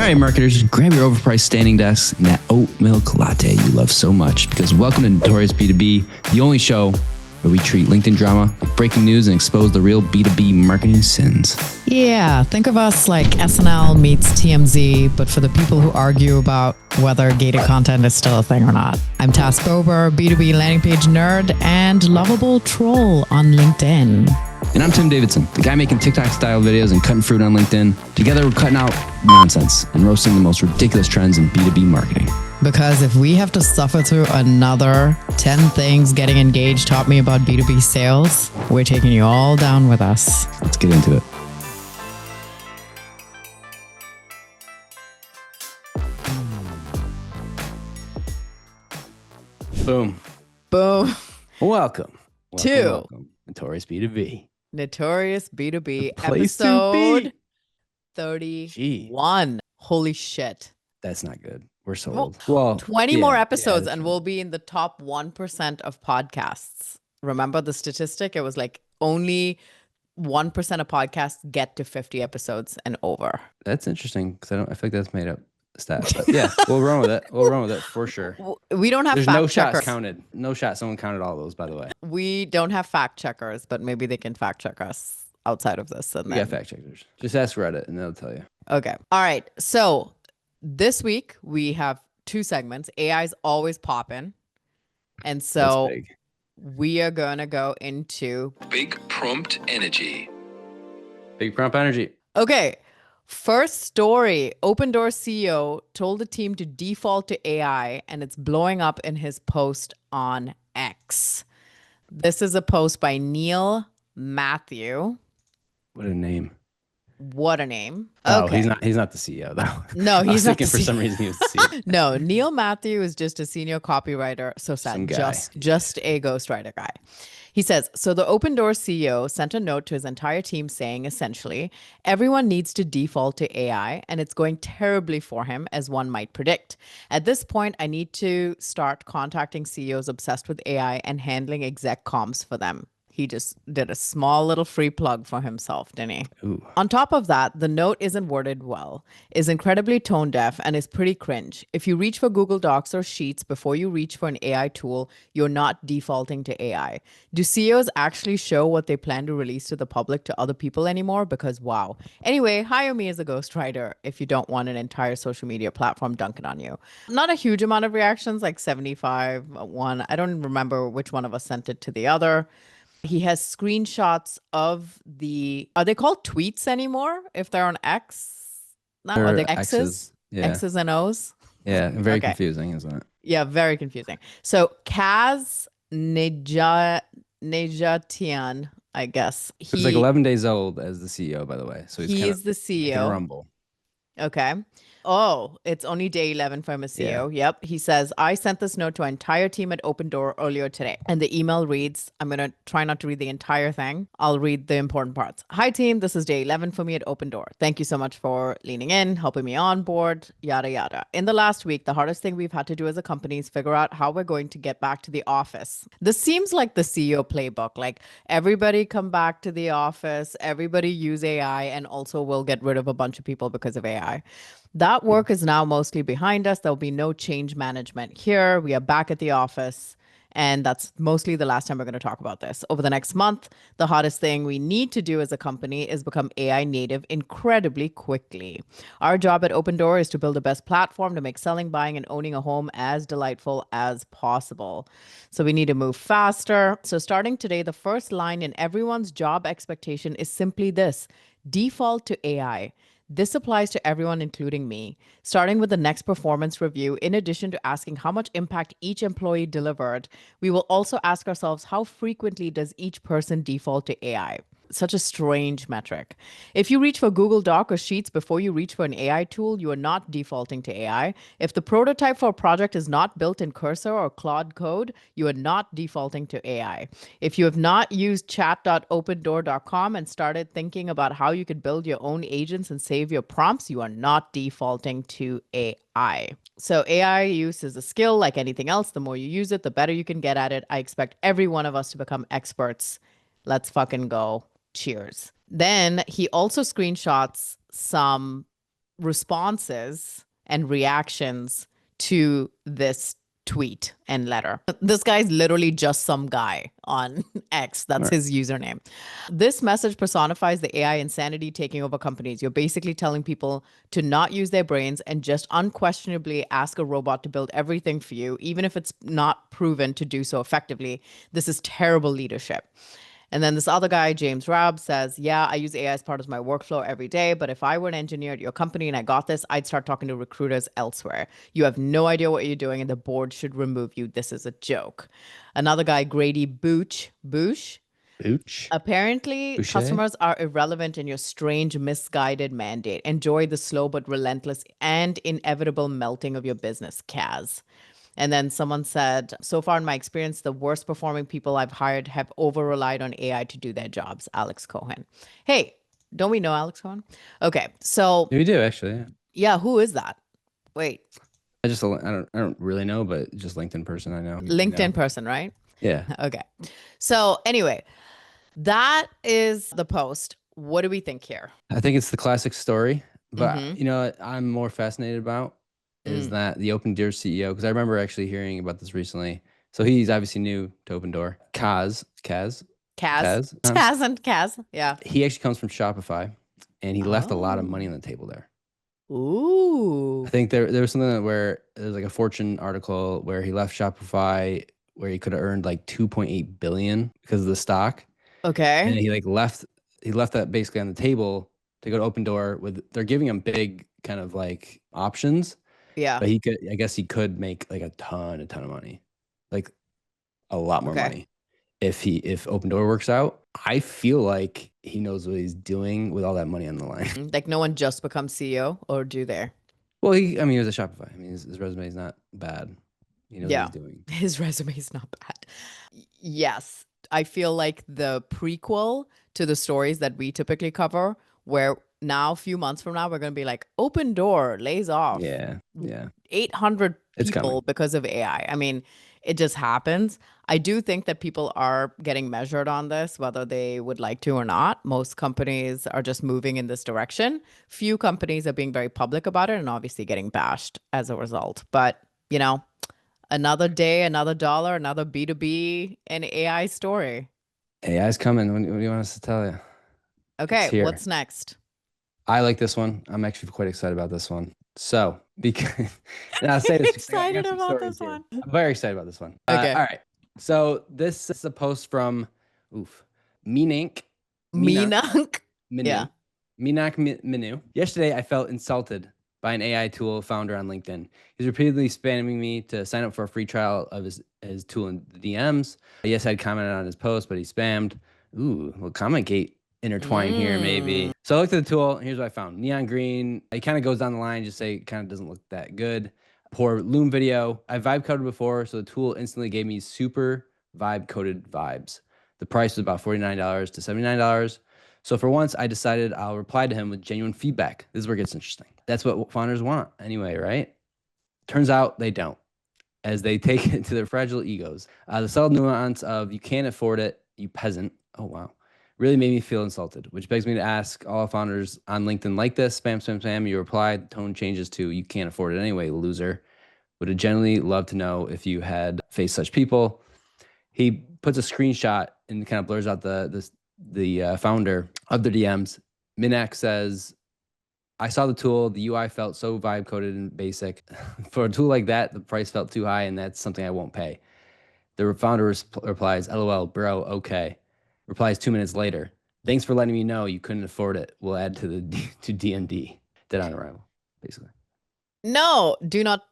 right, marketers, grab your overpriced standing desks and that oat milk latte you love so much, because welcome to Notorious B2B, the only show where we treat LinkedIn drama like breaking news and expose the real B2B marketing sins. Yeah, think of us like SNL meets TMZ, but for the people who argue about whether gated content is still a thing or not. I'm Task Bober, B2B landing page nerd and lovable troll on LinkedIn. And I'm Tim Davidson, the guy making TikTok-style videos and cutting fruit on LinkedIn. Together, we're cutting out nonsense and roasting the most ridiculous trends in B2B marketing. Because if we have to suffer through another 10 things getting engaged taught me about B2B sales, we're taking you all down with us. Let's get into it. Boom. Boom. Welcome. To Notorious B2B. Notorious B2B Place to episode be. 31. Holy shit. That's not good. We're sold. Well, 20 more episodes and we'll be in the top 1% of podcasts. Remember the statistic? It was like only 1% of podcasts get to 50 episodes and over. That's interesting because I feel like that's made up stat. But yeah, we'll run with it. We'll run with it for sure. We don't have There's fact no checkers. shots counted. No shot. Someone counted all those, by the way. We don't have fact checkers, but maybe they can fact check us outside of this. And We got fact checkers. Just ask Reddit and they'll tell you. Okay. All right. So this week we have two segments. AI's always popping. And so we are going to go into Big Prompt Energy. Big prompt energy. Okay. First story, Opendoor CEO told the team to default to AI and it's blowing up in his post on X. This is a post by Mathew. What a name. What a name. Oh, okay. he's not the CEO though. No, he's not thinking for some reason he was the CEO. No, Mathew is just a senior copywriter. So sad. Just a ghostwriter guy. He says, so the Opendoor CEO sent a note to his entire team saying, essentially, everyone needs to default to AI and it's going terribly for him, as one might predict. At this point, I need to start contacting CEOs obsessed with AI and handling exec comms for them. He just did a small little free plug for himself, didn't he? Ooh. On top of that, the note isn't worded well, is incredibly tone deaf, and is pretty cringe. If you reach for Google Docs or Sheets before you reach for an AI tool, you're not defaulting to AI. Do CEOs actually show what they plan to release to the public to other people anymore? Because wow. Anyway, hire me as a ghostwriter if you don't want an entire social media platform dunking on you. Not a huge amount of reactions, like 75, one. I don't remember which one of us sent it to the other. He has screenshots of are they called tweets anymore if they're on X? No, are they X's? Yeah. X's and O's? Yeah, very confusing, isn't it? Yeah, very confusing. So Kaz Nejatian, I guess. He's like 11 days old as the CEO, by the way. So he's the CEO. Can rumble. Okay. Oh, it's only day 11 for him as CEO. Yeah. Yep. He says, I sent this note to our entire team at Opendoor earlier today. And the email reads, I'm going to try not to read the entire thing. I'll read the important parts. Hi, team. This is day 11 for me at Opendoor. Thank you so much for leaning in, helping me on board, yada, yada. In the last week, the hardest thing we've had to do as a company is figure out how we're going to get back to the office. This seems like the CEO playbook. Like everybody come back to the office, everybody use AI, and also we'll get rid of a bunch of people because of AI. That work is now mostly behind us. There'll be no change management here. We are back at the office. And that's mostly the last time we're going to talk about this. Over the next month, the hottest thing we need to do as a company is become AI native incredibly quickly. Our job at Opendoor is to build the best platform to make selling, buying, and owning a home as delightful as possible. So we need to move faster. So starting today, the first line in everyone's job expectation is simply this: default to AI. This applies to everyone, including me. Starting with the next performance review, in addition to asking how much impact each employee delivered, we will also ask ourselves, how frequently does each person default to AI? Such a strange metric. If you reach for Google Doc or Sheets before you reach for an AI tool, you are not defaulting to AI. If the prototype for a project is not built in Cursor or Claude Code, you are not defaulting to AI. If you have not used chat.opendoor.com and started thinking about how you could build your own agents and save your prompts, you are not defaulting to AI. So AI use is a skill like anything else. The more you use it, the better you can get at it. I expect every one of us to become experts. Let's fucking go. Cheers. Then he also screenshots some responses and reactions to this tweet and letter. This guy's literally just some guy on X. That's his username. This message personifies the AI insanity taking over companies. You're basically telling people to not use their brains and just unquestionably ask a robot to build everything for you, even if it's not proven to do so effectively. This is terrible leadership. And then this other guy, James Rabb, says, yeah, I use AI as part of my workflow every day, but if I were an engineer at your company and I got this, I'd start talking to recruiters elsewhere. You have no idea what you're doing, and the board should remove you. This is a joke. Another guy, Grady Booch. Apparently, Boucher? customers are irrelevant in your strange, misguided mandate. Enjoy the slow but relentless and inevitable melting of your business, Kaz. And then someone said, so far in my experience, the worst performing people I've hired have over relied on AI to do their jobs. Alex Cohen. Hey, don't we know Alex Cohen? Okay, so We do actually. Yeah. yeah, who is that? Wait, I don't really know, but just LinkedIn person I know. LinkedIn person, right? Yeah. Okay. So anyway, that is the post. What do we think here? I think it's the classic story, but you know what I'm more fascinated about is that the Opendoor CEO, because I remember actually hearing about this recently. So he's obviously new to Opendoor. Kaz. Yeah. He actually comes from Shopify, and he left a lot of money on the table there. Ooh. I think there was something where there's like a Fortune article where he left Shopify where he could have earned like 2.8 billion because of the stock. Okay. And he left that basically on the table to go to Opendoor they're giving him big kind of like options. Yeah. But I guess he could make like a ton of money, like a lot more money if Opendoor works out. I feel like he knows what he's doing with all that money on the line. Like no one just becomes CEO, or do they? Well, he was a Shopify. I mean, his resume is not bad. He knows what he's doing. His resume is not bad. Yes. I feel like the prequel to the stories that we typically cover, where now a few months from now, we're going to be like, Opendoor lays off Yeah. 800 It's people coming. because of AI. I mean, it just happens. I do think that people are getting measured on this, whether they would like to or not. Most companies are just moving in this direction. Few companies are being very public about it and obviously getting bashed as a result. But, you know, another day, another dollar, another B2B and AI story. AI's coming. What do you want us to tell you? Okay, here. what's next? I like this one. I'm actually quite excited about this one. So, because and I'll say this, Excited about this one. I'm very excited about this one. Okay. All right. So this is a post from Meenank Meenank. Minnu. Yeah. Meenank Minnu. Yesterday, I felt insulted by an AI tool founder on LinkedIn. He's repeatedly spamming me to sign up for a free trial of his tool in the DMs. Yes, I'd commented on his post, but he spammed. Ooh, well, comment gate intertwined here, maybe. So I looked at the tool, and here's what I found. Neon green. It kind of goes down the line, just say it kind of doesn't look that good. Poor Loom video. I vibe coded before, so the tool instantly gave me super vibe coded vibes. The price was about $49 to $79. So for once, I decided I'll reply to him with genuine feedback. This is where it gets interesting. That's what founders want anyway, right? Turns out they don't, as they take it to their fragile egos. The subtle nuance of "you can't afford it, you peasant," oh wow, really made me feel insulted, which begs me to ask all founders on LinkedIn like this: spam, you reply, the tone changes to "you can't afford it anyway, loser." Would have genuinely loved to know if you had faced such people. He puts a screenshot and kind of blurs out the founder of the DMs. Meenank says, I saw the tool. The UI felt so vibe coded and basic. For a tool like that, the price felt too high, and that's something I won't pay. The founder replies, LOL, bro, okay. Replies 2 minutes later. Thanks for letting me know you couldn't afford it. We'll add to DND. Dead on arrival, basically. No, do not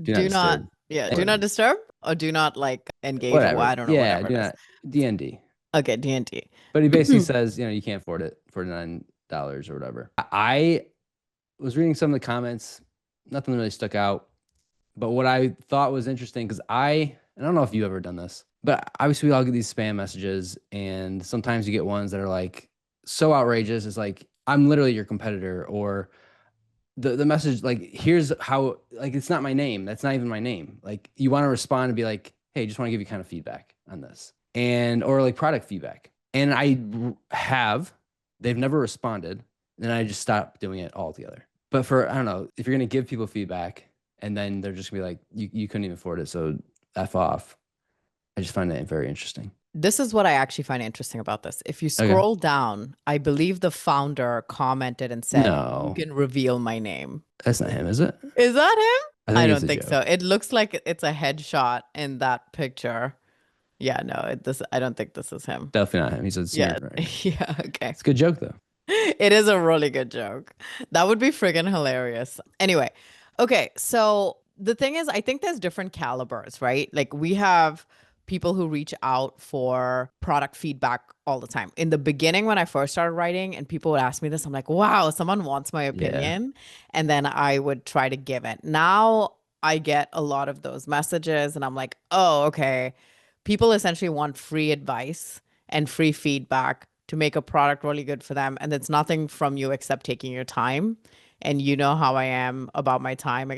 disturb. do not disturb or do not like engage. Whatever. Or I don't know. Yeah, whatever it is. DND. Okay, DND. But he basically says, you can't afford it, $49 or whatever. I was reading some of the comments. Nothing really stuck out. But what I thought was interesting, because I don't know if you've ever done this, but obviously we all get these spam messages, and sometimes you get ones that are like so outrageous. It's like, I'm literally your competitor, or the message, like, here's how, like, it's not my name. That's not even my name. Like, you want to respond and be like, hey, just want to give you kind of feedback on this, or like product feedback. And they've never responded. Then I just stopped doing it altogether. But for, I don't know, if you're going to give people feedback and then they're just going to be like, you couldn't even afford it, so F off. I just find that very interesting. This is what I actually find interesting about this. If you Okay. scroll down, I believe the founder commented and said, "You No, can reveal my name." that's not him, is it? Is that him? I I think it's don't a think joke. so. It looks like it's a headshot in that picture. Yeah, no, I don't think this is him. Definitely not him. He's a Yeah. smear, right? Yeah, okay. It's a good joke, though. It is a really good joke. That would be friggin' hilarious. Anyway, okay, so the thing is, I think there's different calibers, right? Like we have people who reach out for product feedback all the time. In the beginning, when I first started writing and people would ask me this, I'm like, wow, someone wants my opinion. And then I would try to give it. Now I get a lot of those messages and I'm like, oh, okay. People essentially want free advice and free feedback to make a product really good for them. And it's nothing from you except taking your time. And you know how I am about my time. I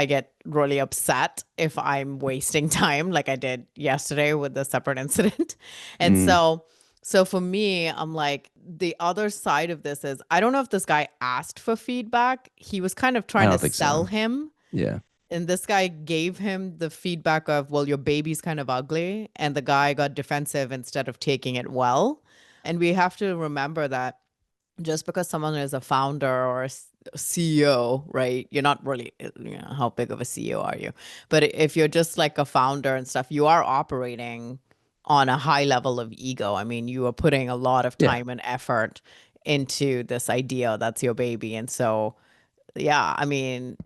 get really upset if I'm wasting time like I did yesterday with the separate incident. And so for me, I'm like, the other side of this is I don't know if this guy asked for feedback. He was kind of I trying don't to think sell so. him. Yeah. And this guy gave him the feedback of, well, your baby's kind of ugly. And the guy got defensive instead of taking it well. And we have to remember that just because someone is a founder or a CEO, right? You're not really, how big of a CEO are you? But if you're just like a founder and stuff, you are operating on a high level of ego. I mean, you are putting a lot of Yeah. time and effort into this idea that's your baby. And so, yeah, I mean,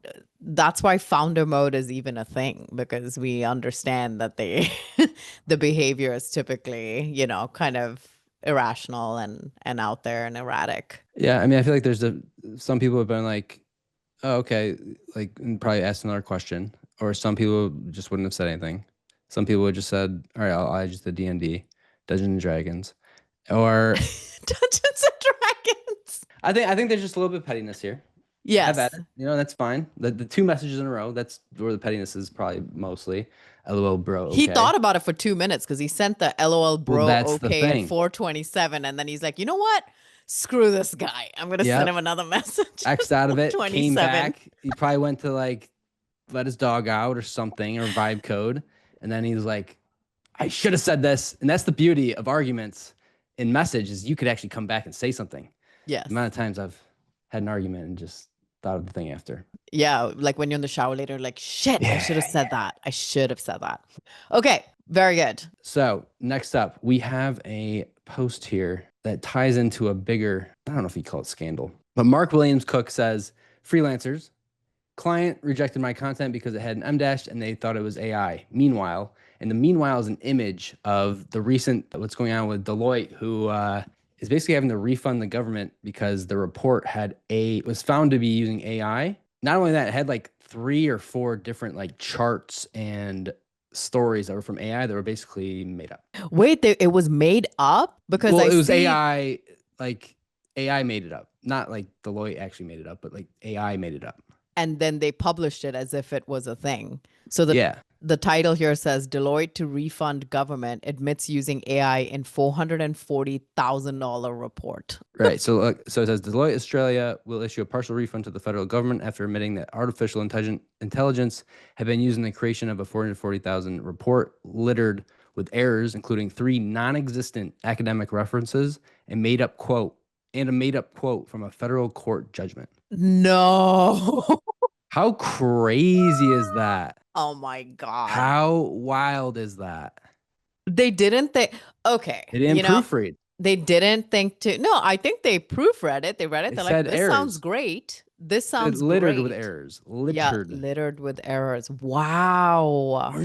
that's why founder mode is even a thing because we understand that the behavior is typically, kind of irrational and out there and erratic. Yeah. I mean, I feel like some people have been like, oh, okay, like, and probably asked another question. Or some people just wouldn't have said anything. Some people would just said, all right, I'll add just the D&D, Dungeons and Dragons. Or Dungeons and Dragons. I think there's just a little bit of pettiness here. Have at Yes. it. That's fine. The two messages in a row, that's where the pettiness is probably mostly. LOL, bro. He Okay. thought about it for 2 minutes because he sent the LOL Well, bro that's the okay at thing. 4:27, and then he's like, you know what? Screw this guy. I'm gonna send him Yep. another message. X'd out of it. Came 4:27. back. He probably went to like let his dog out or something or vibe code, and then he's like, I should have said this. And that's the beauty of arguments in message is you could actually come back and say something. Yes. The amount of times I've had an argument and just thought of the thing after. Yeah, like when you're in the shower later, like, shit, I should have said that. I should have said that. Okay, very good. So next up, we have a post here that ties into a bigger, I don't know if you call it scandal, but Mark Williams Cook says, freelancers, client rejected my content because it had an M dash and they thought it was AI. Meanwhile, and the meanwhile is an image of the recent, what's going on with Deloitte, who is basically having to refund the government because the report was found to be using AI. Not only that, it had like 3 or 4 different like charts and stories that were from AI that were basically made up. Wait, it was made up? Because Well, I it was see AI, like AI made it up. Not like Deloitte actually made it up, but like AI made it up. and then they published it as if it was a thing. So Yeah. the title here says Deloitte to refund government admits using AI in $440,000 report. Right. So it says Deloitte Australia will issue a partial refund to the federal government after admitting that artificial intelligence had been used in the creation of a 440,000 report littered with errors, including 3 non-existent academic references and a made up quote from a federal court judgment. No. How crazy is that? Oh my God. How wild is that? They didn't think, okay. They didn't proofread. They didn't think to, no, I think they proofread it. They read it. They They're said like, this sounds errors. great. This sounds littered great. with errors. Yeah, littered with errors. Wow.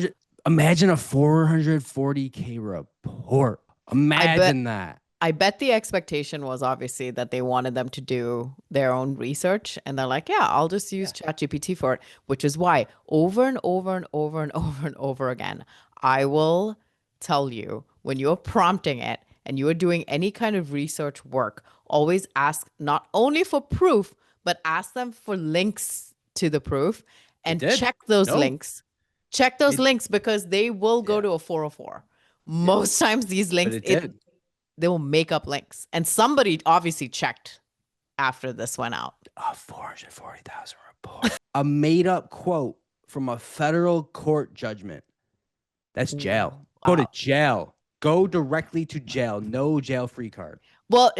Imagine a 440K report. Imagine that. I bet the expectation was obviously that they wanted them to do their own research. And they're like, yeah, I'll just use ChatGPT for it, which is why over and over and over and over and over again, I will tell you when you're prompting it and you are doing any kind of research work, always ask not only for proof, but ask them for links to the proof and check those links. Check those links because they will go to a 404. Most times these links, they will make up links. And somebody obviously checked after this went out. A 440,000 report. A made up quote from a federal court judgment. That's jail. Go to jail. Go directly to jail. No jail free card. Well,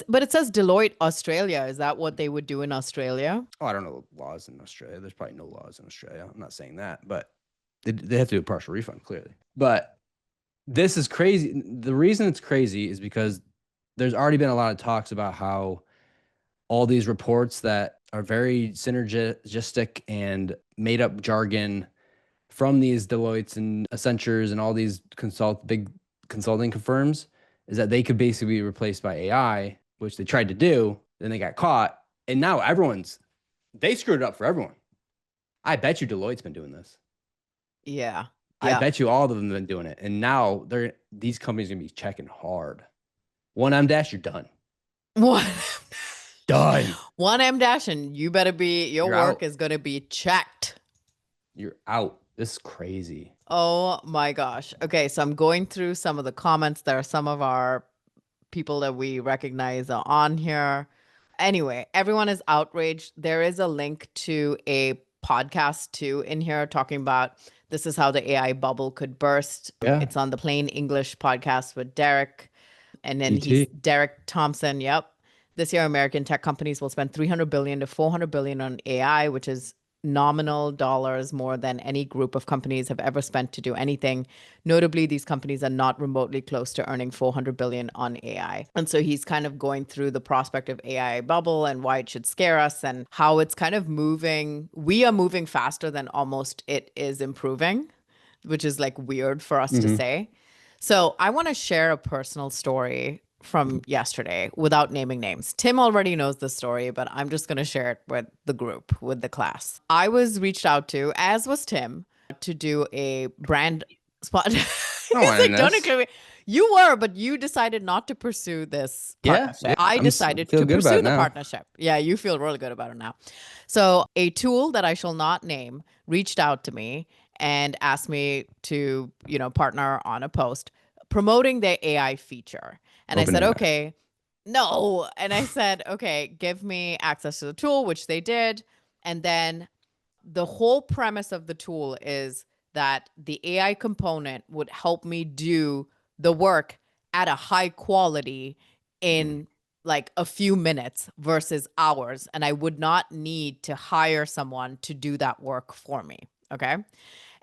but it says Deloitte Australia. Is that what they would do in Australia? Oh, I don't know laws in Australia. There's probably no laws in Australia. I'm not saying that, but they have to do a partial refund, clearly. But this is crazy. The reason it's crazy is because there's already been a lot of talks about how all these reports that are very synergistic and made up jargon from these Deloittes and Accentures and all these big consulting firms is that they could basically be replaced by AI, which they tried to do. Then they got caught. And now they screwed it up for everyone. I bet you Deloitte's been doing this. Yeah. I bet you all of them have been doing it. And now these companies are going to be checking hard. 1M-, you're done. What? Done. 1M-, and you better be, your You're work out. is going to be checked. You're out. This is crazy. Oh my gosh. Okay, so I'm going through some of the comments. There are some of our people that we recognize are on here. Anyway, everyone is outraged. There is a link to a podcast too in here talking about this is how the AI bubble could burst. Yeah. It's on the Plain English podcast with Derek. And then DT. he's Derek Thompson. Yep. This year, American tech companies will spend $300 billion to $400 billion on AI, which is nominal dollars more than any group of companies have ever spent to do anything. Notably, these companies are not remotely close to earning $400 billion on AI. And so he's kind of going through the prospect of AI bubble and why it should scare us and how it's kind of moving. We are moving faster than almost it is improving, which is like weird for us to say. So I want to share a personal story from yesterday without naming names. Tim already knows the story, but I'm just going to share it with the group, with the class. I was reached out to, as was Tim, to do a brand spot. He's like, don't include me. You were, but you decided not to pursue this partnership. Yeah, I decided to pursue the partnership. Yeah, you feel really good about it now. So a tool that I shall not name reached out to me and asked me to, partner on a post promoting their AI feature. And I said, okay, no. And I said, okay, give me access to the tool, which they did. And then the whole premise of the tool is that the AI component would help me do the work at a high quality in like a few minutes versus hours. And I would not need to hire someone to do that work for me. Okay.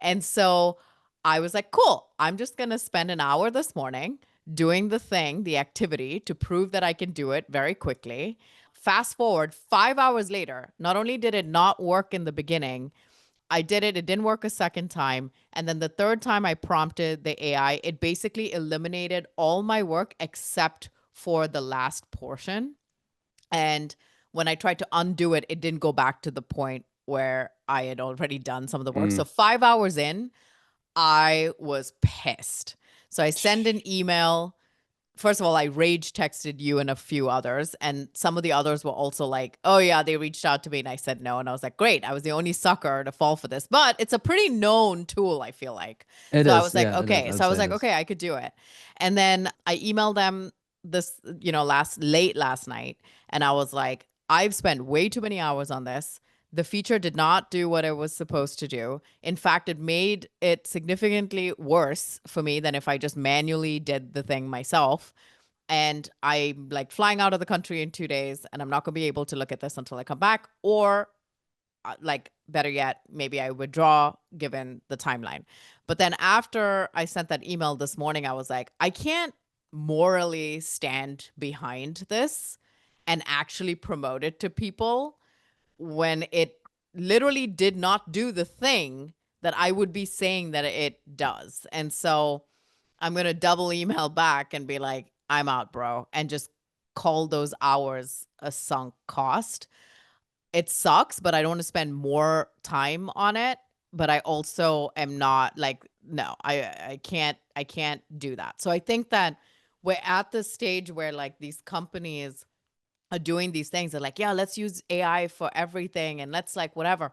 And so I was like, cool, I'm just going to spend an hour this morning doing the activity to prove that I can do it very quickly. Fast forward 5 hours later, not only did it not work in the beginning, I did it. It didn't work a second time. And then the third time I prompted the AI, it basically eliminated all my work except for the last portion. And when I tried to undo it, it didn't go back to the point where I had already done some of the work. So 5 hours in, I was pissed. So I send an email. First of all, I rage texted you and a few others. And some of the others were also like, oh yeah, they reached out to me. And I said no. And I was like, great. I was the only sucker to fall for this. But it's a pretty known tool, I feel like. I was like, okay. So I was like, okay, I could do it. And then I emailed them this, late last night. And I was like, I've spent way too many hours on this. The feature did not do what it was supposed to do. In fact, it made it significantly worse for me than if I just manually did the thing myself. And I'm like flying out of the country in 2 days, and I'm not going to be able to look at this until I come back. Or like better yet, maybe I withdraw given the timeline. But then after I sent that email this morning, I was like, I can't morally stand behind this and actually promote it to people when it literally did not do the thing that I would be saying that it does. And so I'm going to double email back and be like, I'm out, bro, and just call those hours a sunk cost. It sucks, but I don't want to spend more time on it. But I also am not like, no, I can't do that. So I think that we're at the stage where like these companies are doing these things. They're like, yeah, let's use AI for everything and let's like whatever.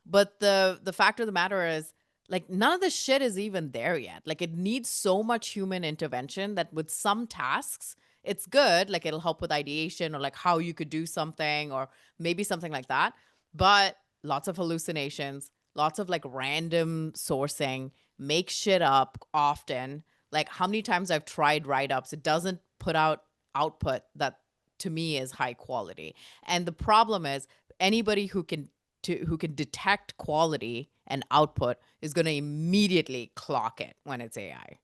But the fact of the matter is like none of the shit is even there yet. Like it needs so much human intervention that with some tasks, it's good. Like it'll help with ideation or like how you could do something or maybe something like that. But lots of hallucinations, lots of like random sourcing, make shit up often. Like how many times I've tried write-ups, it doesn't put out output that to me is high quality. And the problem is anybody who can detect quality and output is going to immediately clock it when it's AI.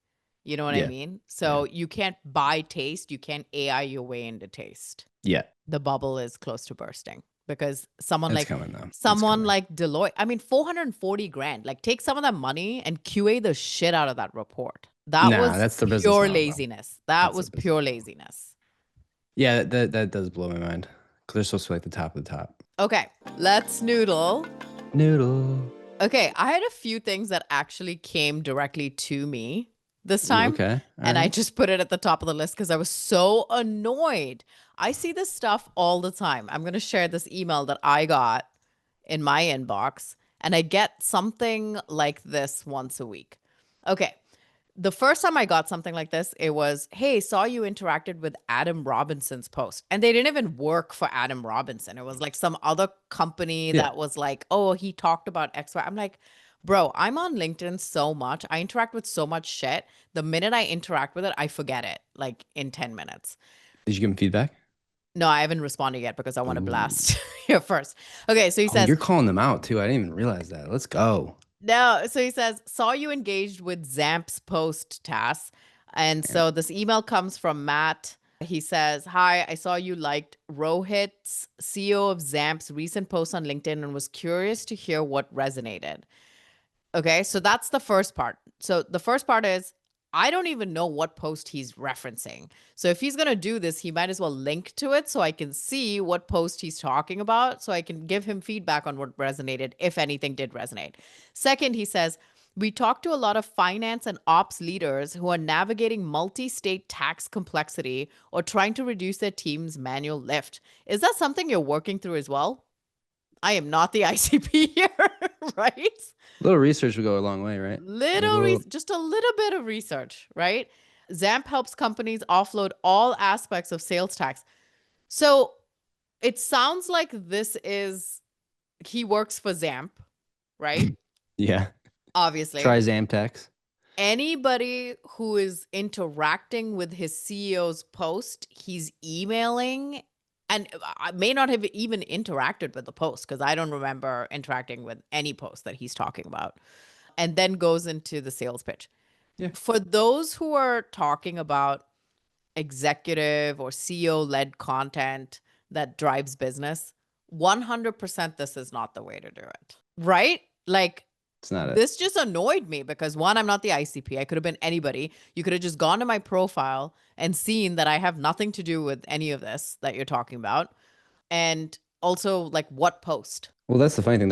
You know what I Yeah. mean? So you can't buy taste, you can't AI your way into taste. Yeah. The bubble is close to bursting because someone That's like coming though. someone like Deloitte, I mean 440 grand, like take some of that money and QA the shit out of that report. That Nah, was that's their business pure model, bro. laziness. That That's their was business pure model. laziness. Yeah, that does blow my mind. Because they're supposed to be like the top of the top. Okay, let's noodle. Noodle. Okay, I had a few things that actually came directly to me this Ooh, time. okay. And I just put it at the top of the list because I was so annoyed. I see this stuff all the time. I'm going to share this email that I got in my inbox, and I get something like this once a week. Okay. The first time I got something like this, it was, hey, saw you interacted with Adam Robinson's post. And they didn't even work for Adam Robinson. It was like some other company Yeah. that was like, oh, he talked about X, Y. I'm like, bro, I'm on LinkedIn so much. I interact with so much shit. The minute I interact with it, I forget it like in 10 minutes. Did you give him feedback? No, I haven't responded yet because I want to Ooh. blast here first. Okay, so he Oh, says, you're calling them out too. I didn't even realize that. Let's go. no, so he says, saw you engaged with Zamp's post tasks. And so this email comes from Matt. He says, hi, I saw you liked Rohit's CEO of Zamp's recent post on LinkedIn and was curious to hear what resonated. Okay, so that's the first part. So the first part is I don't even know what post he's referencing. So if he's going to do this, he might as well link to it so I can see what post he's talking about so I can give him feedback on what resonated, if anything did resonate. Second, he says, we talk to a lot of finance and ops leaders who are navigating multi-state tax complexity or trying to reduce their team's manual lift. Is that something you're working through as well? I am not the ICP here, right? A little research would go a long way, right? Just a little bit of research, right? Zamp helps companies offload all aspects of sales tax. So it sounds like he works for Zamp, right? Yeah. Obviously. Try Zamtex. Anybody who is interacting with his CEO's post, he's emailing, and I may not have even interacted with the post because I don't remember interacting with any post that he's talking about, and then goes into the sales pitch. Yeah. For those who are talking about executive or CEO led content that drives business, 100% this is not the way to do it. Right? Like, It's not it. this just annoyed me because one, I'm not the ICP. I could have been anybody. You could have just gone to my profile and seen that I have nothing to do with any of this that you're talking about. And also, like, what post? Well, that's the funny thing.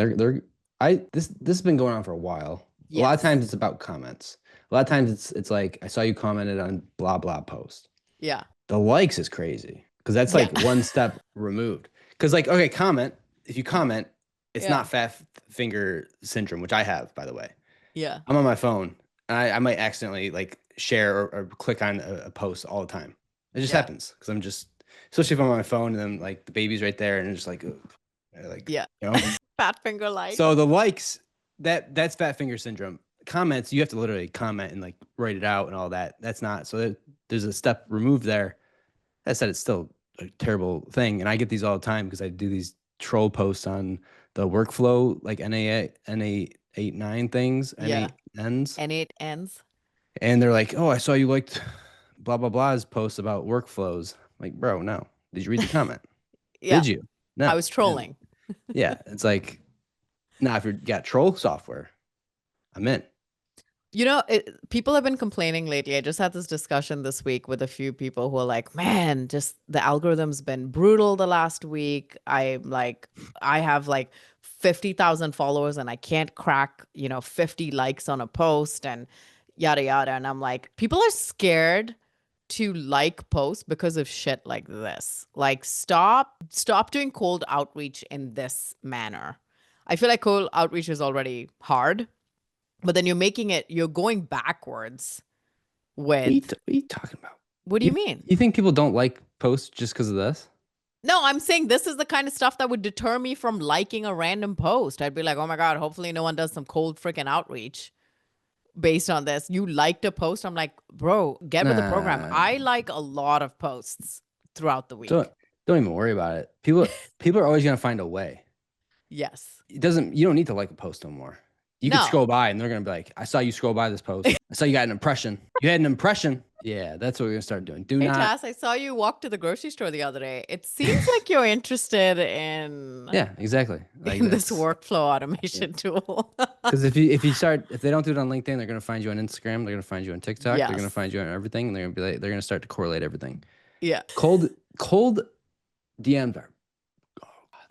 This has been going on for a while. A lot of times it's about comments. A lot of times it's like I saw you commented on blah blah post. Yeah. The likes is crazy because that's like one step removed. Because like okay, comment. If you comment, it's not fat finger syndrome, which I have, by the way. Yeah. I'm on my phone. And I might accidentally like share or click on a post all the time. It just happens because I'm just, especially if I'm on my phone and then like the baby's right there and it's just like, you know. Fat finger like. So the likes, that's fat finger syndrome. Comments, you have to literally comment and like write it out and all that. That's not. So there's a step removed there. That said, it's still a terrible thing. And I get these all the time because I do these troll posts on the workflow, like NA89 things, N8Ns. N8Ns. And they're like, oh, I saw you liked blah, blah, blah's post about workflows. I'm like, bro, no. Did you read the comment? Did you? No. I was trolling. Yeah. It's like, if you got troll software, I'm in. You know, people have been complaining lately. I just had this discussion this week with a few people who are like, man, just the algorithm's been brutal the last week. I have like 50,000 followers and I can't crack, 50 likes on a post and yada, yada. And I'm like, people are scared to like posts because of shit like this. Like, stop doing cold outreach in this manner. I feel like cold outreach is already hard. But then you're going backwards with. What are you talking about? What do you mean? You think people don't like posts just because of this? No, I'm saying this is the kind of stuff that would deter me from liking a random post. I'd be like, oh my God, hopefully no one does some cold freaking outreach based on this. You liked a post. I'm like, bro, get with the program. Nah. I like a lot of posts throughout the week. Don't even worry about it. People are always gonna find a way. Yes. You don't need to like a post no more. You can No. scroll by and they're gonna be like, I saw you scroll by this post. I saw you got an impression. You had an impression. Yeah, that's what we're gonna start doing. Hey, Tass, I saw you walk to the grocery store the other day. It seems like you're interested in Yeah, exactly. Like in this workflow automation tool. Because if they don't do it on LinkedIn, they're gonna find you on Instagram, they're gonna find you on TikTok, they're gonna Yes. find you on everything, and they're gonna start to correlate everything. Yeah. Cold DMs are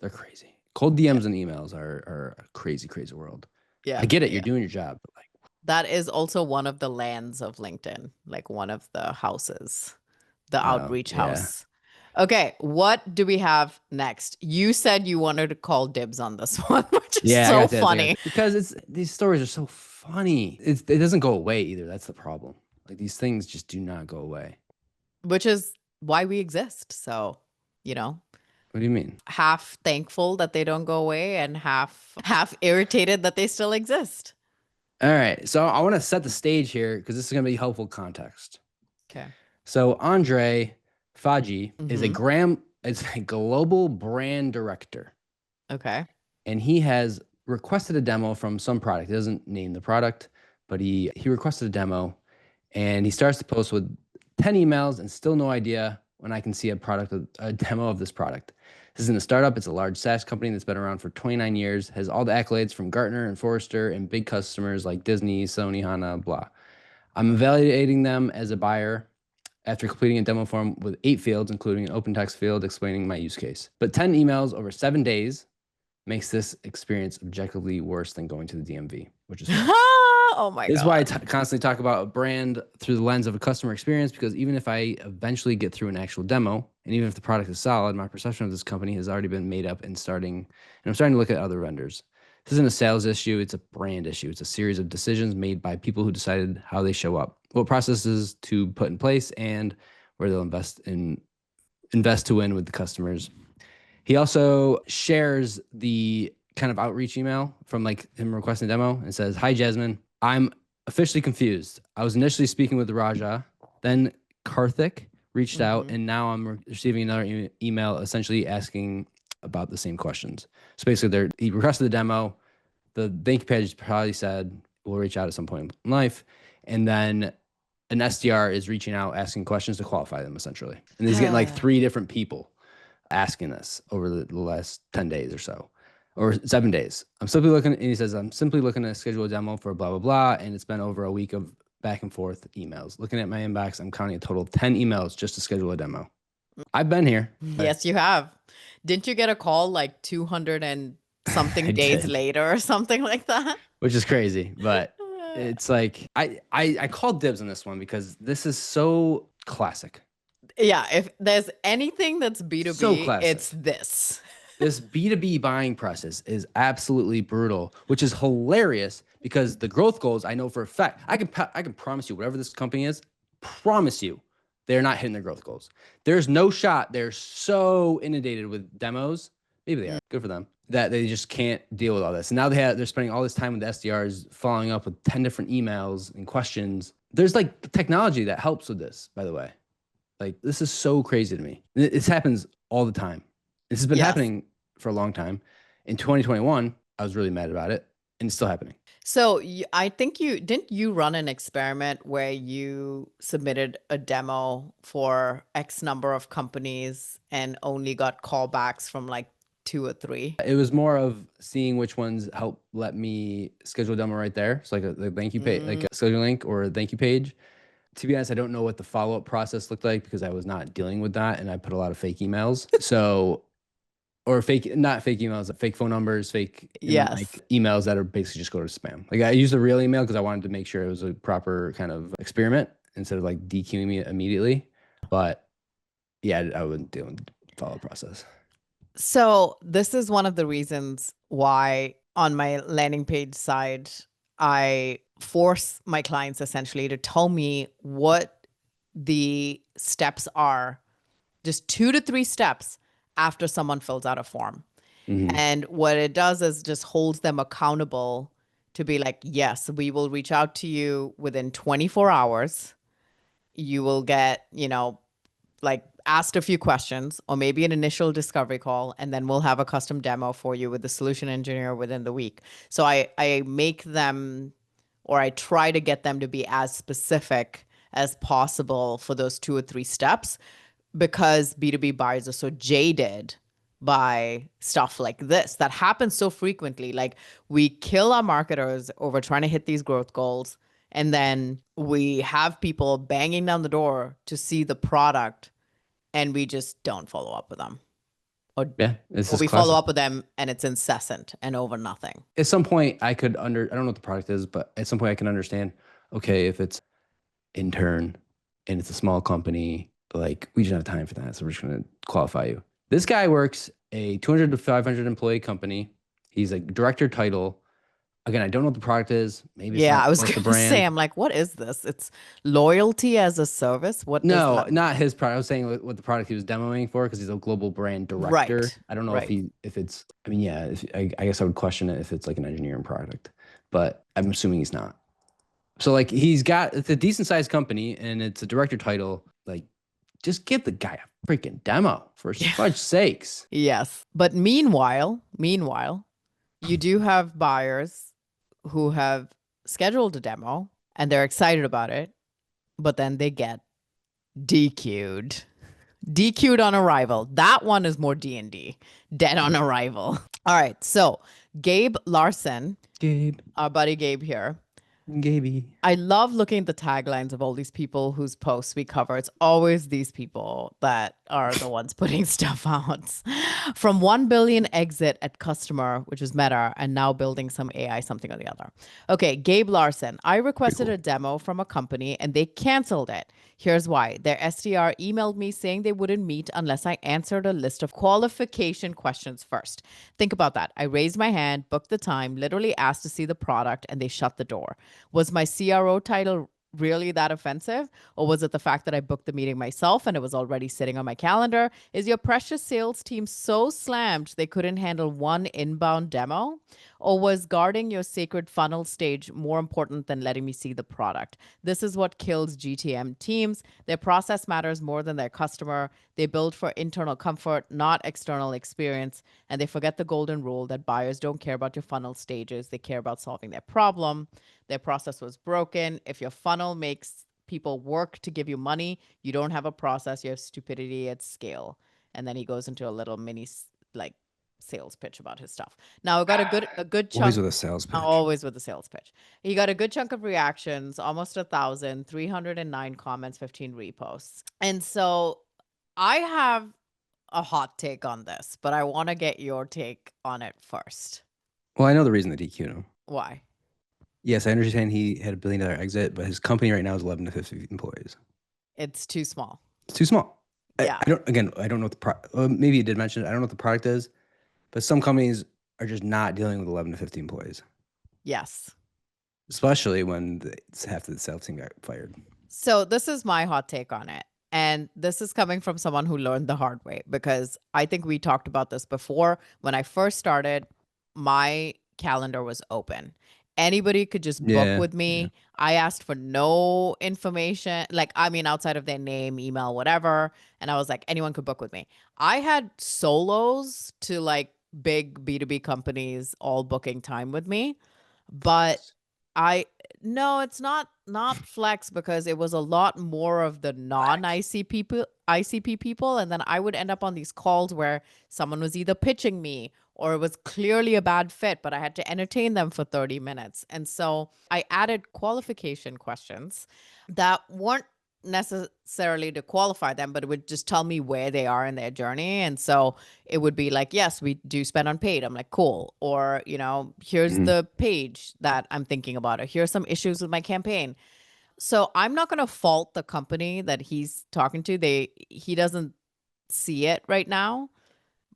they're crazy. Cold DMs and emails are a crazy, crazy world. Yeah. I get it, you're doing your job, but like that is also one of the lands of LinkedIn, like one of the houses, the outreach house. Okay, what do we have next? You said you wanted to call dibs on this one, which is so funny. Because these stories are so funny. It doesn't go away either. That's the problem. Like these things just do not go away. Which is why we exist. So, you know. What do you mean? Half thankful that they don't go away and half irritated that they still exist. All right. So I want to set the stage here because this is going to be helpful context. Okay. So Andre Faji is a global brand director. Okay. And he has requested a demo from some product. He doesn't name the product, but he requested a demo, and he starts to post with 10 emails and still no idea when I can see a demo of this product. This isn't a startup. It's a large SaaS company that's been around for 29 years, has all the accolades from Gartner and Forrester and big customers like Disney, Sony, HANA, blah. I'm evaluating them as a buyer after completing a demo form with 8 fields, including an open text field explaining my use case. But 10 emails over 7 days makes this experience objectively worse than going to the DMV, which is oh my God. This is why I constantly talk about a brand through the lens of a customer experience, because even if I eventually get through an actual demo, and even if the product is solid, my perception of this company has already been made up and I'm starting to look at other vendors. This isn't a sales issue, it's a brand issue. It's a series of decisions made by people who decided how they show up, what processes to put in place, and where they'll invest to win with the customers. He also shares the kind of outreach email from like him requesting a demo and says, "Hi, Jasmine. I'm officially confused. I was initially speaking with Raja, then Karthik reached out, and now I'm receiving another email essentially asking about the same questions." So basically, he requested the demo. The thank you page probably said, "We'll reach out at some point in life." And then an SDR is reaching out, asking questions to qualify them, essentially. And he's getting like 3 different people asking this over the last 10 days or so, or 7 days. And he says, "I'm simply looking to schedule a demo for blah, blah, blah." And it's been over a week of back and forth emails. Looking at my inbox, I'm counting a total of 10 emails just to schedule a demo. I've been here. Yes, you have. Didn't you get a call like 200 and something days later or something like that? Which is crazy, but it's like, I called dibs on this one because this is so classic. Yeah, if there's anything that's B2B, So classic. it's this. This B2B buying process is absolutely brutal, which is hilarious because the growth goals, I know for a fact, I can promise you, whatever this company is, promise you, they're not hitting their growth goals. There's no shot. They're so inundated with demos. Maybe they are. Good for them. That they just can't deal with all this. And now they're spending all this time with the SDRs, following up with 10 different emails and questions. There's like technology that helps with this, by the way. Like, this is so crazy to me. This happens all the time. This has been happening for a long time. In 2021, I was really mad about it, and it's still happening. So I think didn't you run an experiment where you submitted a demo for X number of companies and only got callbacks from like 2 or 3? It was more of seeing which ones help let me schedule a demo right there. So like a thank you page, like a schedule link or a thank you page. To be honest, I don't know what the follow-up process looked like because I was not dealing with that, and I put a lot of fake emails. So, or not fake emails, fake phone numbers, like emails that are basically just go to spam. Like I used a real email because I wanted to make sure it was a proper kind of experiment instead of like DQing me immediately. But yeah, I wouldn't deal with the follow-up process. So this is one of the reasons why on my landing page side, I force my clients essentially to tell me what the steps are just 2 to 3 steps after someone fills out a form. And what it does is just holds them accountable to be like, yes, we will reach out to you within 24 hours. You will get, like asked a few questions or maybe an initial discovery call, and then we'll have a custom demo for you with the solution engineer within the week. So I make them, or I try to get them to be as specific as possible for those 2 or 3 steps, because B2B buyers are so jaded by stuff like this that happens so frequently. Like, we kill our marketers over trying to hit these growth goals, and then we have people banging down the door to see the product, and we just don't follow up with them. Or, Yeah, this or is we classic. follow up with them and it's incessant and over nothing. At some point, I don't know what the product is, but at some point I can understand, okay, if it's intern and it's a small company, like, we just don't have time for that. So we're just going to qualify you. This guy works a 200 to 500 employee company. He's a director title. Again, I don't know what the product is. Maybe it's I was the going to brand. say, I'm like, what is this? It's loyalty as a service. What? No, does that not his product. I was saying what the product he was demoing for, because he's a global brand director. Right. I don't know Right. if it's. I mean, yeah. I guess I would question it if it's like an engineering product, but I'm assuming he's not. So like, it's a decent sized company and it's a director title. Like, just give the guy a freaking demo for fudge sakes. Yes. But meanwhile, you do have buyers who have scheduled a demo and they're excited about it, but then they get DQ'd. DQ'd on arrival. That one is more D&D. Dead on arrival. All right. So Gabe Larsen, our buddy Gabe here. Gaby. I love looking at the taglines of all these people whose posts we cover. It's always these people that are the ones putting stuff out. From 1 billion exit at customer, which is Meta, and now building some AI something or the other. Okay, Gabe Larsen. I requested a demo from a company and they canceled it. Here's why. Their SDR emailed me saying they wouldn't meet unless I answered a list of qualification questions first. Think about that. I raised my hand, booked the time, literally asked to see the product, and they shut the door. Was my CRO title really that offensive? Or was it the fact that I booked the meeting myself and it was already sitting on my calendar? Is your precious sales team so slammed they couldn't handle one inbound demo? Or was guarding your sacred funnel stage more important than letting me see the product? This is what kills GTM teams. Their process matters more than their customer. They build for internal comfort, not external experience. And they forget the golden rule that buyers don't care about your funnel stages. They care about solving their problem. Their process was broken. If your funnel makes people work to give you money, you don't have a process. You have stupidity at scale. And then he goes into a little mini sales pitch about his stuff. Now, I got a good chunk. Always with a sales pitch. Always with a sales pitch. He got a good chunk of reactions, almost 1,000, 309 comments, 15 reposts. And so I have a hot take on this, but I want to get your take on it first. Well, I know the reason they DQ'd him. Why? Yes, I understand he had $1 billion exit, but his company right now is 11 to 50 employees. It's too small. It's too small. Yeah. I don't know what maybe you did mention it. I don't know what the product is, but some companies are just not dealing with 11 to 50 employees. Yes. Especially when half the sales team got fired. So this is my hot take on it. And this is coming from someone who learned the hard way, because I think we talked about this before. When I first started, my calendar was open. Anybody could just book with me. Yeah. I asked for no information, outside of their name, email, whatever. And I was like, anyone could book with me. I had solos to big B2B companies all booking time with me. But no, it's not flex, because it was a lot more of the non-ICP people. And then I would end up on these calls where someone was either pitching me or it was clearly a bad fit, but I had to entertain them for 30 minutes. And so I added qualification questions that weren't necessarily to qualify them, but it would just tell me where they are in their journey. And so it would be like, yes, we do spend on paid. I'm like, cool. Or, here's the page that I'm thinking about, or here's some issues with my campaign. So I'm not going to fault the company that he's talking to. He doesn't see it right now,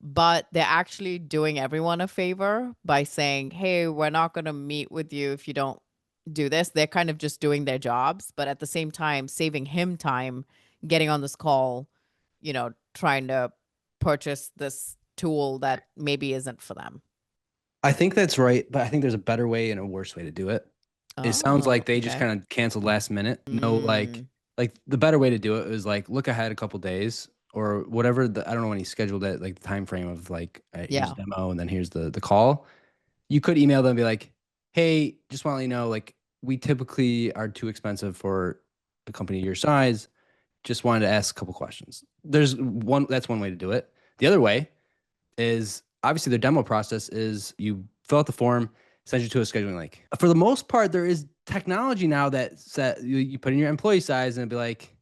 but they're actually doing everyone a favor by saying, hey, we're not going to meet with you if you don't do this. They're kind of just doing their jobs, but at the same time, saving him time getting on this call, trying to purchase this tool that maybe isn't for them. I think that's right, but I think there's a better way and a worse way to do it. It sounds Oh, like they just okay. kind of canceled last minute. No, Mm, like the better way to do it is like look ahead a couple days or whatever. I don't know when he scheduled it, like the time frame of like here's yeah. the demo and then here's the call. You could email them and be like, hey, just want to let you know, like we typically are too expensive for a company your size. Just wanted to ask a couple questions. That's one way to do it. The other way is obviously their demo process is you fill out the form, send you to a scheduling link. For the most part, there is technology now that you put in your employee size and it'd be like,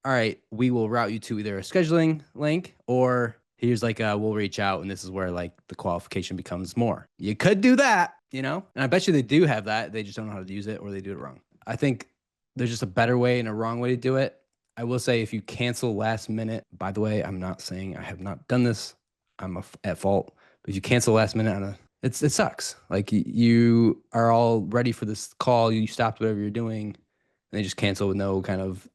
all right, we will route you to either a scheduling link or here's like we'll reach out and this is where like the qualification becomes more. You could do that, and I bet you they do have that. They just don't know how to use it or they do it wrong. I think there's just a better way and a wrong way to do it. I will say if you cancel last minute, by the way, I'm not saying I have not done this. I'm at fault. But if you cancel last minute it sucks. Like you are all ready for this call, you stopped whatever you're doing, and they just cancel with no kind of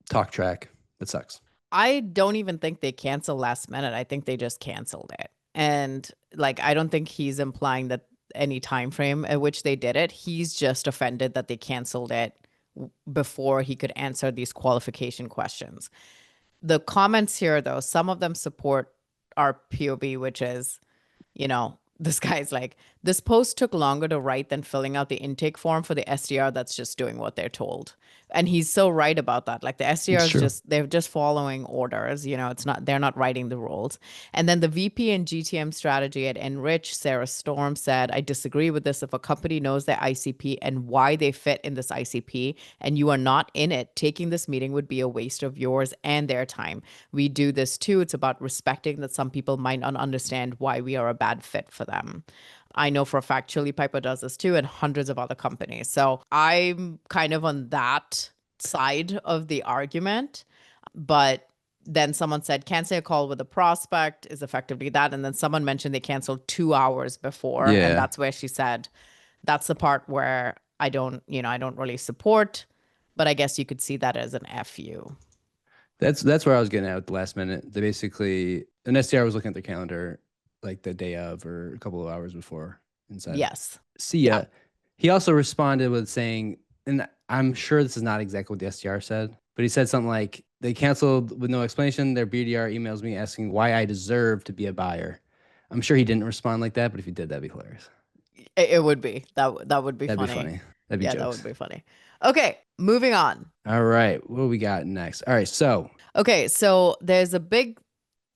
talk track. That sucks. I don't even think they canceled last minute. I think they just canceled it. And like I don't think he's implying that any time frame at which they did it. He's just offended that they canceled it before he could answer these qualification questions. The comments here though, some of them support our POV, which is, this guy's like, this post took longer to write than filling out the intake form for the SDR that's just doing what they're told. And he's so right about that. Like the SDRs they're just following orders, they're not writing the rules. And then the VP and GTM strategy at Enrich, Sarah Storm said, I disagree with this. If a company knows their ICP and why they fit in this ICP and you are not in it, taking this meeting would be a waste of yours and their time. We do this too. It's about respecting that some people might not understand why we are a bad fit for them. I know for a fact Chili Piper does this too, and hundreds of other companies. So I'm kind of on that side of the argument. But then someone said, cancel a call with a prospect is effectively that. And then someone mentioned they canceled 2 hours before. Yeah. And that's where she said, that's the part where I don't really support. But I guess you could see that as an FU. That's where I was getting at with the last minute. They basically, an SDR was looking at their calendar like the day of or a couple of hours before and said, yes. See ya. Yeah. He also responded with saying, and I'm sure this is not exactly what the SDR said, but he said something like, they canceled with no explanation. Their BDR emails me asking why I deserve to be a buyer. I'm sure he didn't respond like that, but if he did, that'd be hilarious. It would be. That would be That'd funny. Be funny. That'd be jokes. That would be funny. Okay, moving on. All right, what do we got next? All right, so there's a big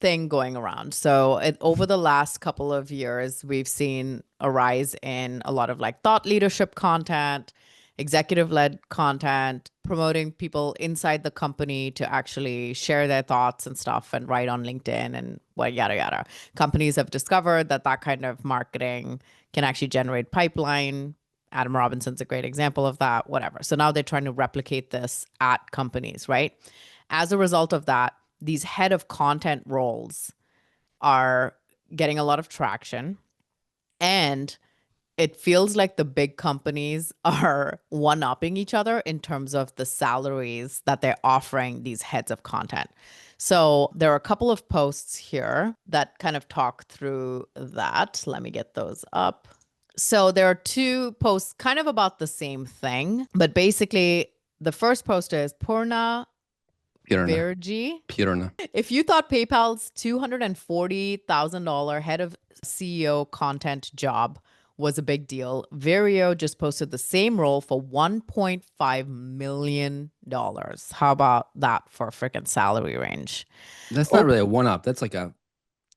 thing going around. So over the last couple of years, we've seen a rise in a lot of like thought leadership content, executive-led content, promoting people inside the company to actually share their thoughts and stuff and write on LinkedIn and yada, yada. Companies have discovered that kind of marketing can actually generate pipeline. Adam Robinson's a great example of that, whatever. So now they're trying to replicate this at companies, right? As a result of that, these head of content roles are getting a lot of traction. And it feels like the big companies are one-upping each other in terms of the salaries that they're offering these heads of content. So there are a couple of posts here that kind of talk through that. Let me get those up. So there are two posts kind of about the same thing, but basically the first post is Purna Virji. If you thought PayPal's $240,000 head of CEO content job was a big deal, Virio just posted the same role for $1.5 million. How about that for a freaking salary range? That's not really a one-up. That's like a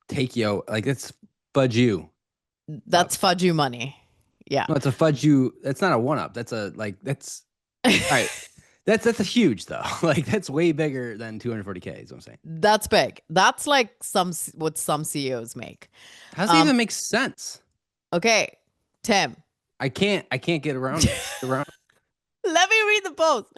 take you, like it's fudge you. That's fudge you money. Yeah. No, it's a fudge you. That's not a one-up. That's a that's all right. That's a huge though. Like that's way bigger than 240K is what I'm saying. That's big. That's like what some CEOs make. How does it even make sense? Okay, Tim. I can't get around it. Let me read the post.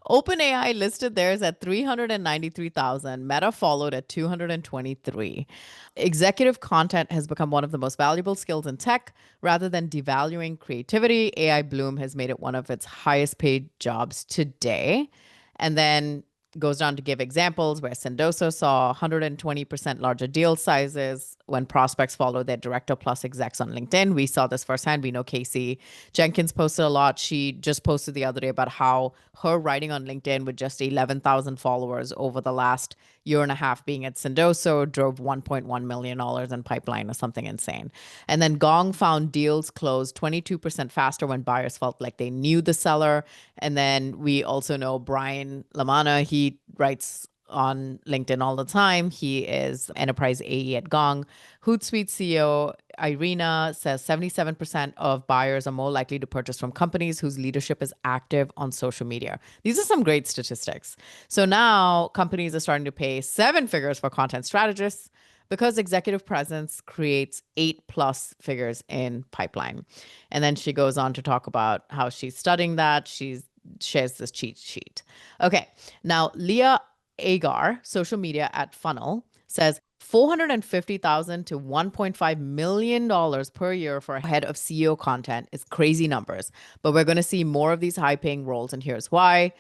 OpenAI listed theirs at 393,000. Meta followed at 223. Executive content has become one of the most valuable skills in tech. Rather than devaluing creativity, AI Bloom has made it one of its highest paid jobs today. And then goes on to give examples where Sendoso saw 120% larger deal sizes when prospects follow their director plus execs on LinkedIn. We saw this firsthand. We know Casey Jenkins posted a lot. She just posted the other day about how her writing on LinkedIn with just 11,000 followers over the last year and a half being at Sendoso drove $1.1 million in pipeline or something insane. And then Gong found deals closed 22% faster when buyers felt like they knew the seller. And then we also know Brian Lamana, he writes on LinkedIn all the time. He is enterprise AE at Gong. Hootsuite CEO Irina says 77% of buyers are more likely to purchase from companies whose leadership is active on social media. These are some great statistics. So now companies are starting to pay 7 figures for content strategists because executive presence creates 8+ figures in pipeline. And then she goes on to talk about how she's studying that. She shares this cheat sheet. Okay, now Leah Agar, social media at Funnel, says $450,000 to $1.5 million per year for a head of CEO content is crazy numbers. But we're going to see more of these high-paying roles, and here's why.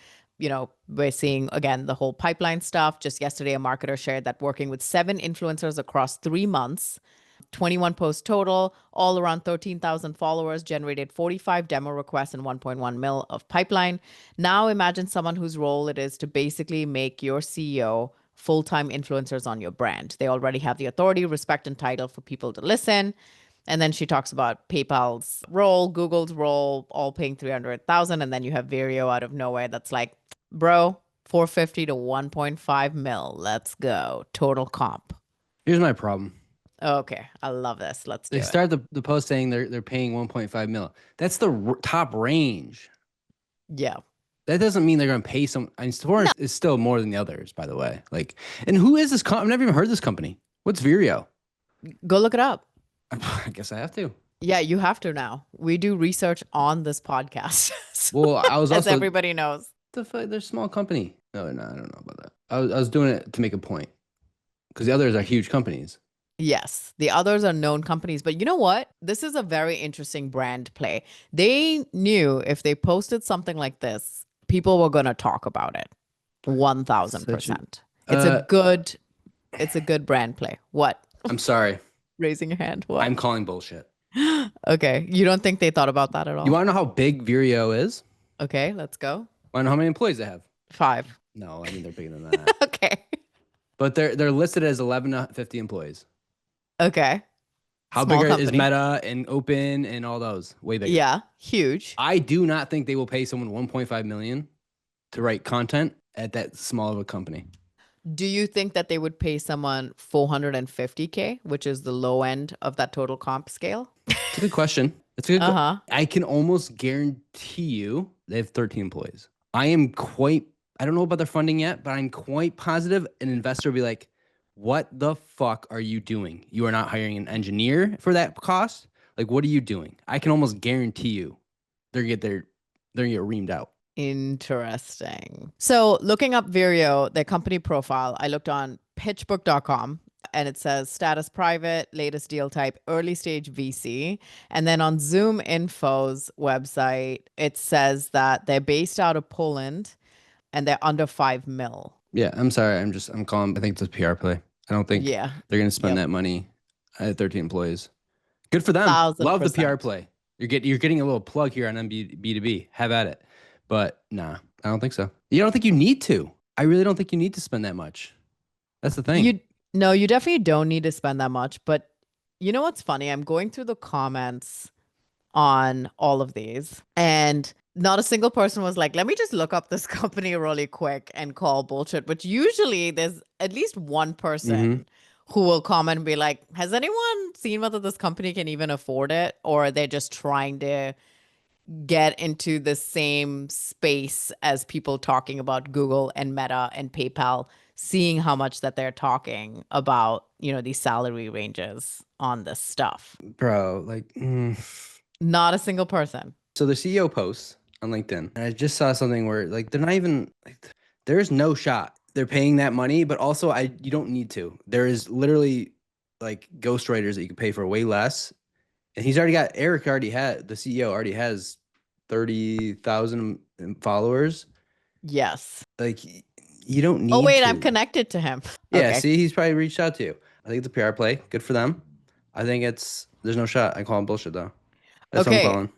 We're seeing, again, the whole pipeline stuff. Just yesterday, a marketer shared that working with 7 influencers across 3 months, 21 posts total, all around 13,000 followers, generated 45 demo requests and 1.1 mil of pipeline. Now imagine someone whose role it is to basically make your CEO full-time influencers on your brand. They already have the authority, respect, and title for people to listen. And then she talks about PayPal's role, Google's role, all paying 300,000. And then you have Virio out of nowhere that's like, bro, 450 to 1.5 mil. Let's go. Total comp. Here's my problem. Okay, I love this. Let's do They it. start the post saying they're paying 1.5 mil. That's the top range. Yeah. That doesn't mean they're going to pay some. I mean, Sephora is still more than the others, by the way. Like, and who is this? I've never even heard of this company. What's Virio? Go look it up. I guess I have to. Yeah, you have to now. We do research on this podcast. So, Well, I was as also everybody knows. the fuck. They're a small company. No, they're not. I don't know about that. I was doing it to make a point because the others are huge companies. Yes, the others are known companies, but you know what? This is a very interesting brand play. They knew if they posted something like this, people were going to talk about it. 1,000%. It's a good brand play. What? I'm sorry. Raising your hand. What? I'm calling bullshit. Okay. You don't think they thought about that at all? You want to know how big Virio is? Okay, let's go. Want to know how many employees they have? 5. No, I mean they're bigger than that. Okay. But they're listed as 11 to 50 employees. Okay. How Small big is company. Meta and Open and all those? Way bigger. Yeah, huge. I do not think they will pay someone 1.5 million to write content at that small of a company. Do you think that they would pay someone 450K, which is the low end of that total comp scale? It's a good question. It's a good. I can almost guarantee you they have 13 employees. I don't know about their funding yet, but I'm quite positive an investor will be like, what the fuck are you doing? You are not hiring an engineer for that cost. Like, what are you doing? I can almost guarantee you they're gonna get reamed out. Interesting. So looking up Virio, their company profile, I looked on pitchbook.com and it says status private, latest deal type, early stage VC. And then on Zoom Info's website, it says that they're based out of Poland and they're under 5 mil. Yeah, I'm sorry. I'm calling. I think it's a PR play. I don't think they're going to spend that money at 13 employees. Good for them. 1,000%. Love the PR play. You're getting a little plug here on B2B. Have at it. But nah, I don't think so. You don't think you need to. I really don't think you need to spend that much. That's the thing. You definitely don't need to spend that much. But you know what's funny? I'm going through the comments on all of these and not a single person was like, let me just look up this company really quick and call bullshit. But usually there's at least one person who will comment and be like, has anyone seen whether this company can even afford it? Or they're just trying to get into the same space as people talking about Google and Meta and PayPal, seeing how much that they're talking about, these salary ranges on this stuff. Bro, like... Not a single person. So the CEO posts, on LinkedIn, and I just saw something where like they're not even like there's no shot they're paying that money, but also you don't need to. There is literally like ghostwriters that you can pay for way less, and Eric already had the CEO already has 30,000 followers. Yes. Like you don't Oh, need wait, I'm to. connected to him. Yeah, Okay. see, he's probably reached out to you. I think it's a PR play. Good for them. I think there's no shot. I call him bullshit though. That's what I'm Okay. calling.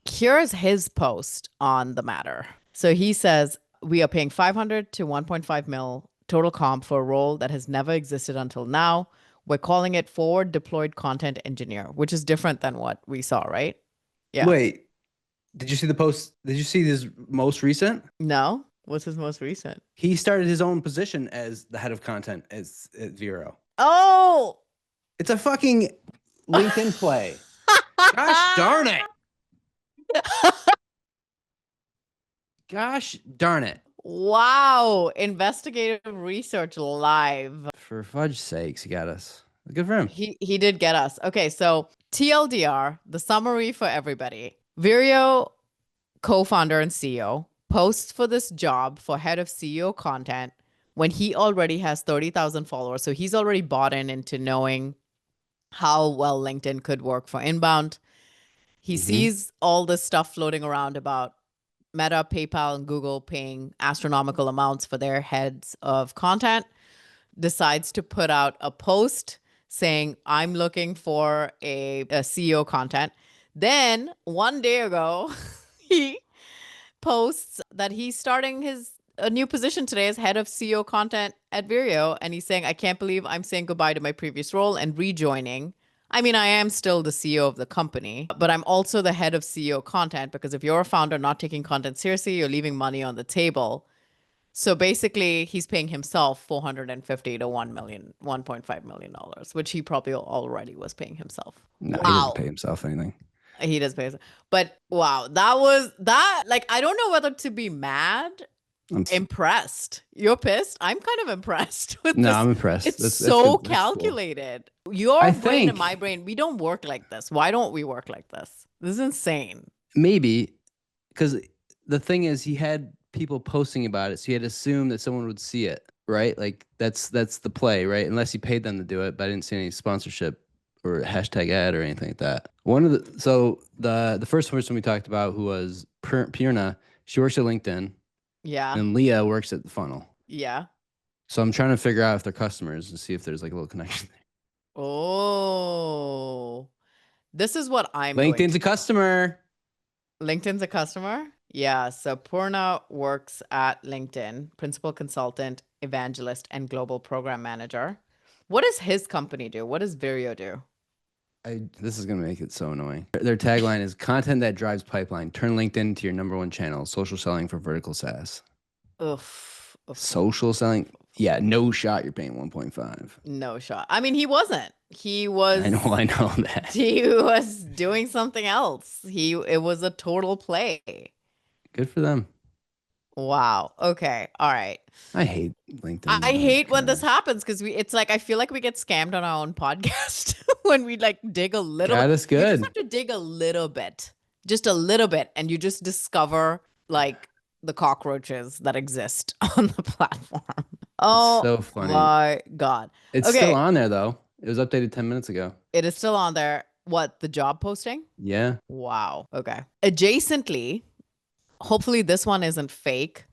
Here's his post on the matter. So he says, we are paying 500 to 1.5 mil total comp for a role that has never existed until now. We're calling it forward deployed content engineer, which is different than what we saw, right? Yeah. Wait, did you see the post? Did you see his most recent? No? What's his most recent? He started his own position as the head of content at Viro. Oh! It's a fucking LinkedIn play. Gosh darn it. Gosh darn it. Wow. Investigative research live. For fudge sakes, he got us. Good for him. He did get us. Okay, so TLDR, the summary for everybody. Virio, co-founder and CEO, posts for this job for head of CEO content when he already has 30,000 followers. So he's already bought into knowing how well LinkedIn could work for inbound. He sees all this stuff floating around about Meta, PayPal, and Google paying astronomical amounts for their heads of content, decides to put out a post saying, I'm looking for a CEO content. Then 1 day ago, he posts that he's starting a new position today as head of CEO content at Virio. And he's saying, I can't believe I'm saying goodbye to my previous role and rejoining. I mean, I am still the CEO of the company, but I'm also the head of CEO content because if you're a founder not taking content seriously, you're leaving money on the table. So basically, he's paying himself 450 to $1.5 million, which he probably already was paying himself. No, Wow. he doesn't pay himself anything. He does pay himself. But wow, that was that. Like, I don't know whether to be mad, impressed. You're pissed? I'm kind of impressed with this. I'm impressed. It's That's so good. That's cool. calculated. Your I brain and think- my brain, we don't work like this. Why don't we work like this? This is insane. Maybe because the thing is, he had people posting about it, so he had assumed that someone would see it, right? Like that's the play, right? Unless he paid them to do it, but I didn't see any sponsorship or hashtag ad or anything like that. The first person we talked about, who was Purna, she works at LinkedIn, Yeah. and Leah works at the funnel. Yeah. So I'm trying to figure out if they're customers and see if there's like a little connection there. Oh, this is what I'm LinkedIn's a customer. LinkedIn's a customer? Yeah. So Purna works at LinkedIn, principal consultant, evangelist, and global program manager. What does his company do? What does Virio do? This is going to make it so annoying. Their tagline is content that drives pipeline. Turn LinkedIn into your #1 channel. Social selling for vertical SaaS. Oof. Social selling? Yeah, no shot you're paying 1.5. No shot. I mean, he wasn't. He was. I know that. He was doing something else. It was a total play. Good for them. Wow. Okay. All right. I hate LinkedIn. I hate when this happens because it's like I feel like we get scammed on our own podcast when we like dig a little. God, that's good. You just have to dig a little bit, just a little bit, and you just discover like the cockroaches that exist on the platform. Oh, so funny. My God. It's still on there though. It was updated 10 minutes ago. It is still on there. What, the job posting? Yeah. Wow. Okay. Adjacently, hopefully this one isn't fake,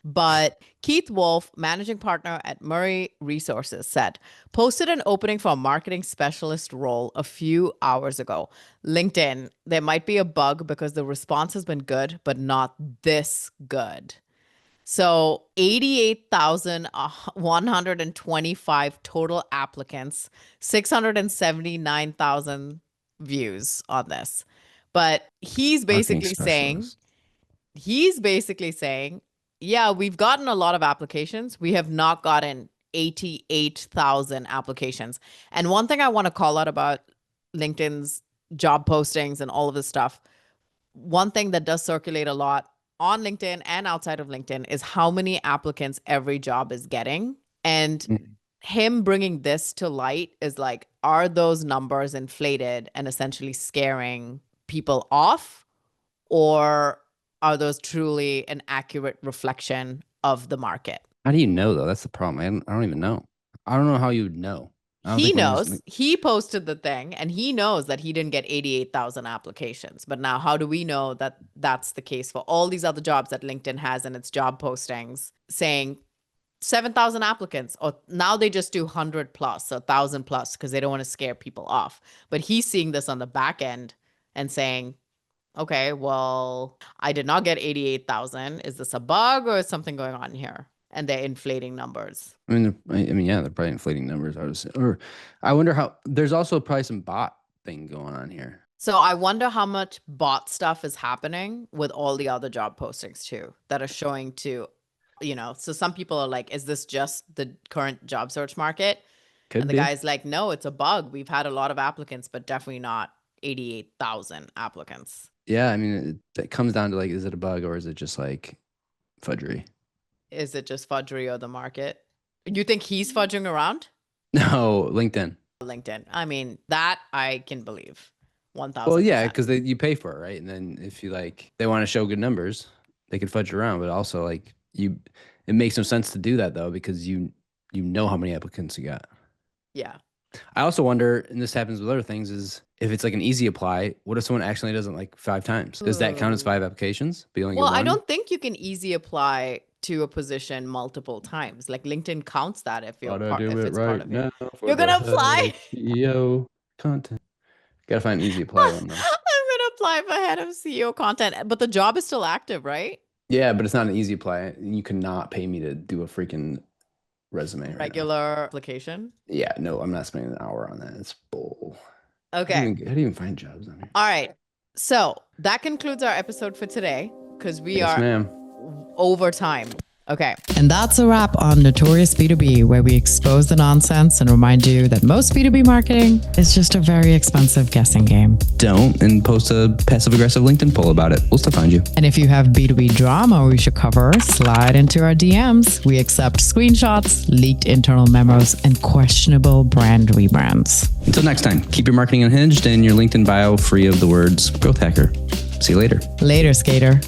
but Keith Wolf, managing partner at Murray Resources, said, posted an opening for a marketing specialist role a few hours ago. LinkedIn, there might be a bug because the response has been good, but not this good. So 88,125 total applicants, 679,000 views on this. But he's basically saying, yeah, we've gotten a lot of applications. We have not gotten 88,000 applications. And one thing I want to call out about LinkedIn's job postings and all of this stuff, one thing that does circulate a lot on LinkedIn and outside of LinkedIn is how many applicants every job is getting. And him bringing this to light is like, are those numbers inflated and essentially scaring people off? Or are those truly an accurate reflection of the market? How do you know though? That's the problem. I don't even know. I don't know how you would know. I don't He think we're knows. He posted the thing and he knows that he didn't get 88,000 applications. But now, how do we know that that's the case for all these other jobs that LinkedIn has in its job postings saying 7,000 applicants, or now they just do 100 plus, or 1,000 plus, because they don't want to scare people off. But he's seeing this on the back end and saying, okay, well, I did not get 88,000. Is this a bug or is something going on here? And they're inflating numbers. yeah, they're probably inflating numbers. I would say, or I wonder how. There's also probably some bot thing going on here. So I wonder how much bot stuff is happening with all the other job postings too that are showing to, so some people are like, is this just the current job search market? And the guy's like, no, it's a bug. We've had a lot of applicants, but definitely not 88,000 applicants. Yeah, I mean, it comes down to like, is it a bug or is it just like fudgery? Is it just fudgery or the market? You think he's fudging around? No, LinkedIn. I mean, that I can believe. 1,000%. Well, yeah, because you pay for it, right? And then if you they want to show good numbers, they could fudge around. But also, it makes no sense to do that though, because you know how many applicants you got. Yeah. I also wonder, and this happens with other things, is if it's like an easy apply, what if someone actually does it like 5 times? Does that count as 5 applications? Well, I don't think you can easy apply to a position multiple times. Like LinkedIn counts that if you're part of it. You're gonna apply CEO content. Gotta find an easy apply one though. I'm gonna apply for head of CEO content, but the job is still active, right? Yeah, but it's not an easy apply. You cannot pay me to do a freaking resume. Regular application. Yeah, no, I'm not spending an hour on that. It's bull. Okay. How do you even find jobs on here? All right. So that concludes our episode for today because we Yes, are ma'am. over time. Okay. And that's a wrap on Notorious B2B, where we expose the nonsense and remind you that most B2B marketing is just a very expensive guessing game. Don't and post a passive-aggressive LinkedIn poll about it. We'll still find you. And if you have B2B drama we should cover, slide into our DMs. We accept screenshots, leaked internal memos, and questionable brand rebrands. Until next time, keep your marketing unhinged and your LinkedIn bio free of the words growth hacker. See you later. Later, skater.